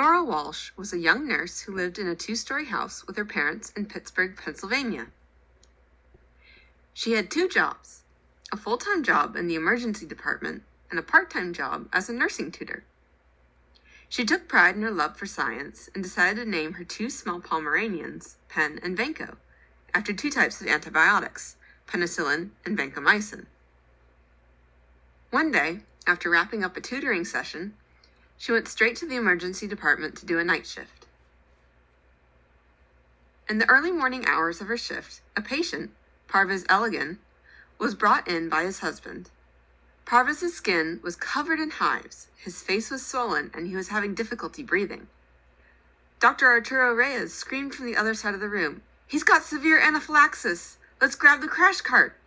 Nora Walsh was a young nurse who lived in a 2-story house with her parents in Pittsburgh, Pennsylvania. She had 2 jobs, a full-time job in the emergency department and a part-time job as a nursing tutor. She took pride in her love for science and decided to name her 2 small Pomeranians, Pen and Vanko, after 2 types of antibiotics, penicillin and vancomycin. One day, after wrapping up a tutoring session, she went straight to the emergency department to do a night shift. In the early morning hours of her shift, a patient, Parviz Elegant, was brought in by his husband. Parviz's skin was covered in hives, his face was swollen, and he was having difficulty breathing. Dr. Arturo Reyes screamed from the other side of the room, "He's got severe anaphylaxis! Let's grab the crash cart!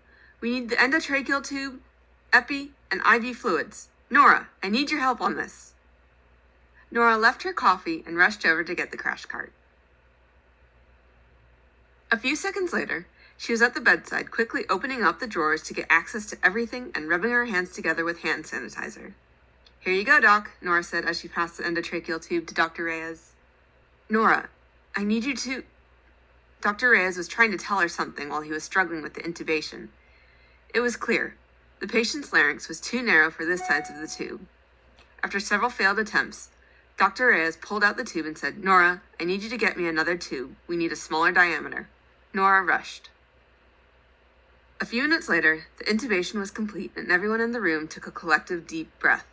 We need the endotracheal tube, epi, and IV fluids. Nora, I need your help on this." Nora left her coffee and rushed over to get the crash cart. A few seconds later, she was at the bedside, quickly opening up the drawers to get access to everything and rubbing her hands together with hand sanitizer. "Here you go, Doc," Nora said as she passed the endotracheal tube to Dr. Reyes. "Nora, I need you to..." Dr. Reyes was trying to tell her something while he was struggling with the intubation. It was clear. The patient's larynx was too narrow for this side of the tube. After several failed attempts, Dr. Reyes pulled out the tube and said, "Nora, I need you to get me another tube. We need a smaller diameter." Nora rushed. A few minutes later, the intubation was complete and everyone in the room took a collective deep breath.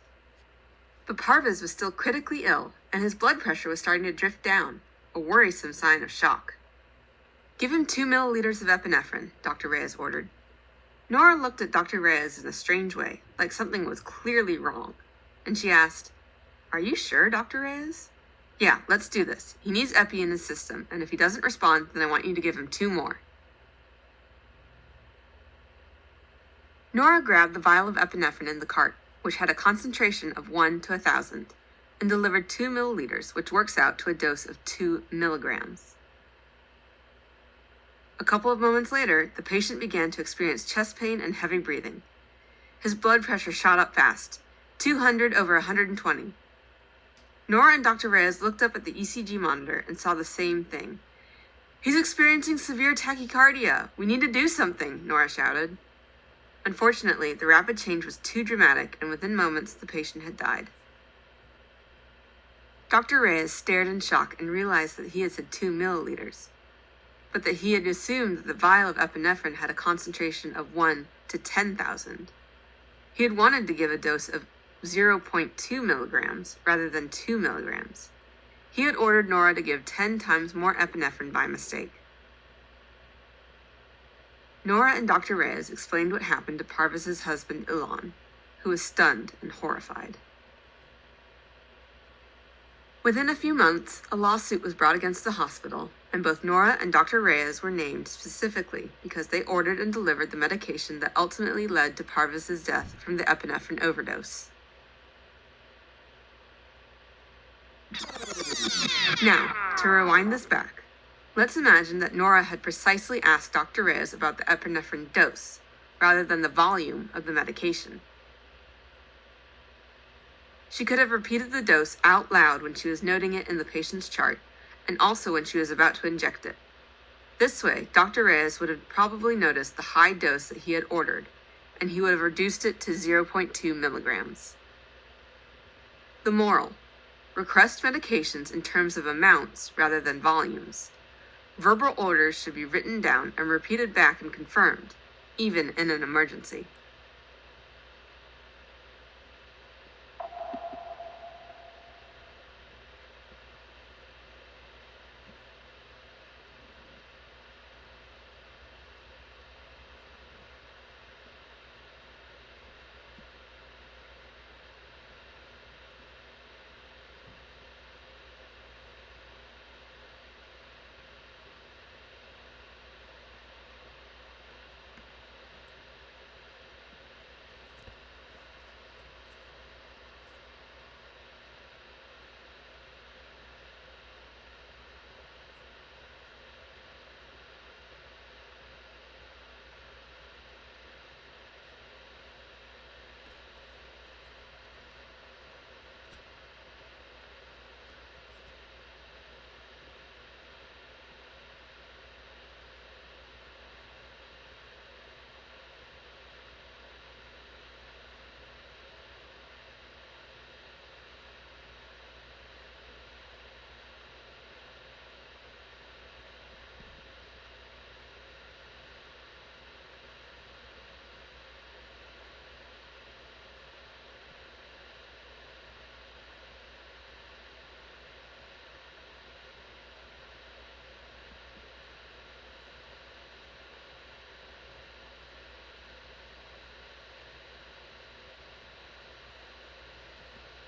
But Parviz was still critically ill and his blood pressure was starting to drift down, a worrisome sign of shock. "Give him 2 milliliters of epinephrine," Dr. Reyes ordered. Nora looked at Dr. Reyes in a strange way, like something was clearly wrong, and she asked, "Are you sure, Dr. Reyes?" "Yeah, let's do this. He needs epi in his system, and if he doesn't respond, then I want you to give him 2 more. Nora grabbed the vial of epinephrine in the cart, which had a concentration of 1 to 1,000, and delivered 2 milliliters, which works out to a dose of 2 milligrams. A couple of moments later, the patient began to experience chest pain and heavy breathing. His blood pressure shot up fast, 200 over 120. Nora and Dr. Reyes looked up at the ECG monitor and saw the same thing. "He's experiencing severe tachycardia. We need to do something," Nora shouted. Unfortunately, the rapid change was too dramatic, and within moments, the patient had died. Dr. Reyes stared in shock and realized that he had said 2 milliliters, but that he had assumed that the vial of epinephrine had a concentration of 1 to 10,000. He had wanted to give a dose of 0.2 milligrams rather than 2 milligrams. He had ordered Nora to give 10 times more epinephrine by mistake. Nora and Dr. Reyes explained what happened to Parviz's husband, Ilan, who was stunned and horrified. Within a few months, a lawsuit was brought against the hospital, and both Nora and Dr. Reyes were named specifically because they ordered and delivered the medication that ultimately led to Parviz's death from the epinephrine overdose. Now, to rewind this back, let's imagine that Nora had precisely asked Dr. Reyes about the epinephrine dose, rather than the volume of the medication. She could have repeated the dose out loud when she was noting it in the patient's chart, and also when she was about to inject it. This way, Dr. Reyes would have probably noticed the high dose that he had ordered, and he would have reduced it to 0.2 milligrams. The moral: request medications in terms of amounts rather than volumes. Verbal orders should be written down and repeated back and confirmed, even in an emergency.